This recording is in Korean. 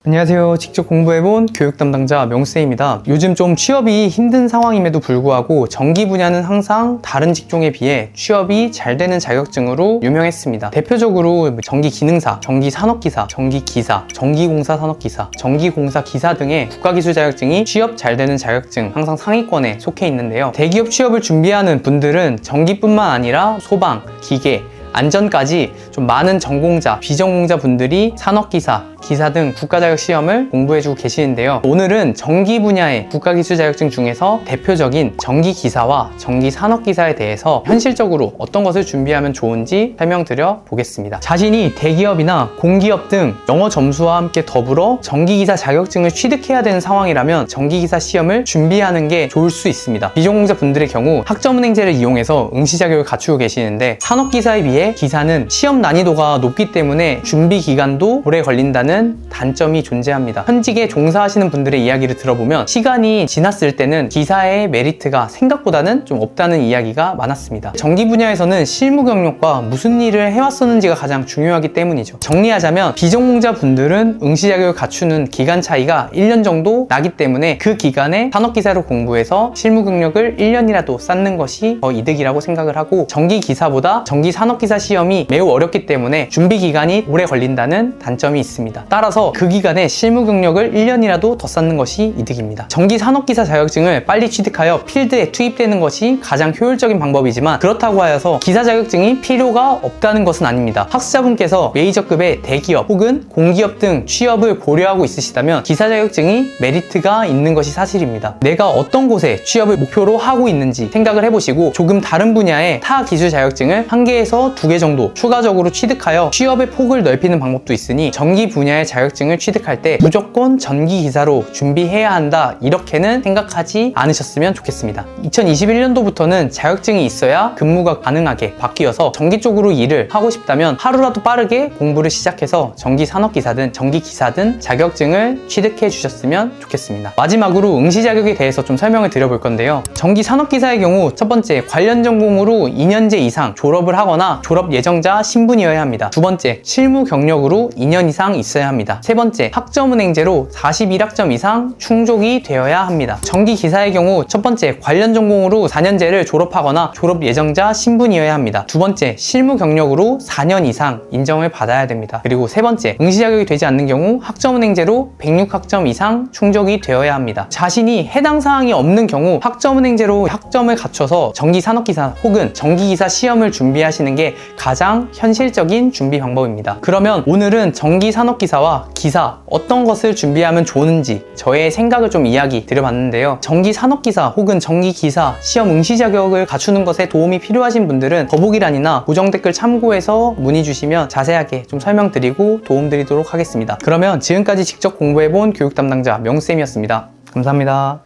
안녕하세요. 직접 공부해본 교육 담당자 명수입니다. 요즘 좀 취업이 힘든 상황임에도 불구하고 전기 분야는 항상 다른 직종에 비해 취업이 잘 되는 자격증으로 유명했습니다. 대표적으로 전기 기능사, 전기 산업기사, 전기 기사, 전기공사 산업기사, 전기공사 기사 등의 국가기술 자격증이 취업 잘 되는 자격증 항상 상위권에 속해 있는데요. 대기업 취업을 준비하는 분들은 전기뿐만 아니라 소방, 기계, 안전까지 좀 많은 전공자, 비전공자 분들이 산업기사, 기사 등 국가자격 시험을 공부해주고 계시는데요. 오늘은 전기 분야의 국가기술 자격증 중에서 대표적인 전기기사와 전기산업기사에 대해서 현실적으로 어떤 것을 준비하면 좋은지 설명드려 보겠습니다. 자신이 대기업이나 공기업 등 영어 점수와 함께 더불어 전기기사 자격증을 취득해야 되는 상황이라면 전기기사 시험을 준비하는 게 좋을 수 있습니다. 비전공자 분들의 경우 학점은행제를 이용해서 응시 자격을 갖추고 계시는데 산업기사에 비해 기사는 시험 난이도가 높기 때문에 준비 기간도 오래 걸린다는 단점이 존재합니다. 현직에 종사하시는 분들의 이야기를 들어보면 시간이 지났을 때는 기사의 메리트가 생각보다는 좀 없다는 이야기가 많았습니다. 전기 분야에서는 실무 경력과 무슨 일을 해왔었는지가 가장 중요하기 때문이죠. 정리하자면 비전공자 분들은 응시 자격을 갖추는 기간 차이가 1년 정도 나기 때문에 그 기간에 산업기사로 공부해서 실무 경력을 1년이라도 쌓는 것이 더 이득이라고 생각을 하고, 전기기사보다 전기산업기사 시험이 매우 어렵기 때문에 준비 기간이 오래 걸린다는 단점이 있습니다. 따라서 그 기간에 실무 경력을 1년이라도 더 쌓는 것이 이득입니다. 전기산업기사 자격증을 빨리 취득하여 필드에 투입되는 것이 가장 효율적인 방법이지만, 그렇다고 하여서 기사 자격증이 필요가 없다는 것은 아닙니다. 학습자분께서 메이저급의 대기업 혹은 공기업 등 취업을 고려하고 있으시다면 기사 자격증이 메리트가 있는 것이 사실입니다. 내가 어떤 곳에 취업을 목표로 하고 있는지 생각을 해보시고 조금 다른 분야의 타 기술 자격증을 1개에서 2개 정도 추가적으로 취득하여 취업의 폭을 넓히는 방법도 있으니, 전기 분야의 자격증을 취득할 때 무조건 전기기사로 준비해야 한다 이렇게는 생각하지 않으셨으면 좋겠습니다. 2021년도부터는 자격증이 있어야 근무가 가능하게 바뀌어서 전기 쪽으로 일을 하고 싶다면 하루라도 빠르게 공부를 시작해서 전기산업기사든 전기기사든 자격증을 취득해 주셨으면 좋겠습니다. 마지막으로 응시 자격에 대해서 좀 설명을 드려볼 건데요. 전기산업기사의 경우 첫 번째, 관련 전공으로 2년제 이상 졸업을 하거나 졸업 예정자 신분이어야 합니다. 두 번째, 실무 경력으로 2년 이상 있어야 합니다. 세 번째, 학점은행제로 41학점 이상 충족이 되어야 합니다. 전기기사의 경우 첫 번째, 관련 전공으로 4년제를 졸업하거나 졸업 예정자 신분이어야 합니다. 두 번째, 실무 경력으로 4년 이상 인정을 받아야 됩니다. 그리고 세 번째, 응시 자격이 되지 않는 경우 학점은행제로 106학점 이상 충족이 되어야 합니다. 자신이 해당 사항이 없는 경우 학점은행제로 학점을 갖춰서 전기산업기사 혹은 전기기사 시험을 준비하시는 게 가장 현실적인 준비 방법입니다. 그러면 오늘은 전기산업기사와 기사 어떤 것을 준비하면 좋은지 저의 생각을 좀 이야기 드려봤는데요. 전기산업기사 혹은 전기기사 시험 응시 자격을 갖추는 것에 도움이 필요하신 분들은 더보기란이나 고정 댓글 참고해서 문의 주시면 자세하게 좀 설명드리고 도움드리도록 하겠습니다. 그러면 지금까지 직접 공부해본 교육 담당자 명수쌤이었습니다. 감사합니다.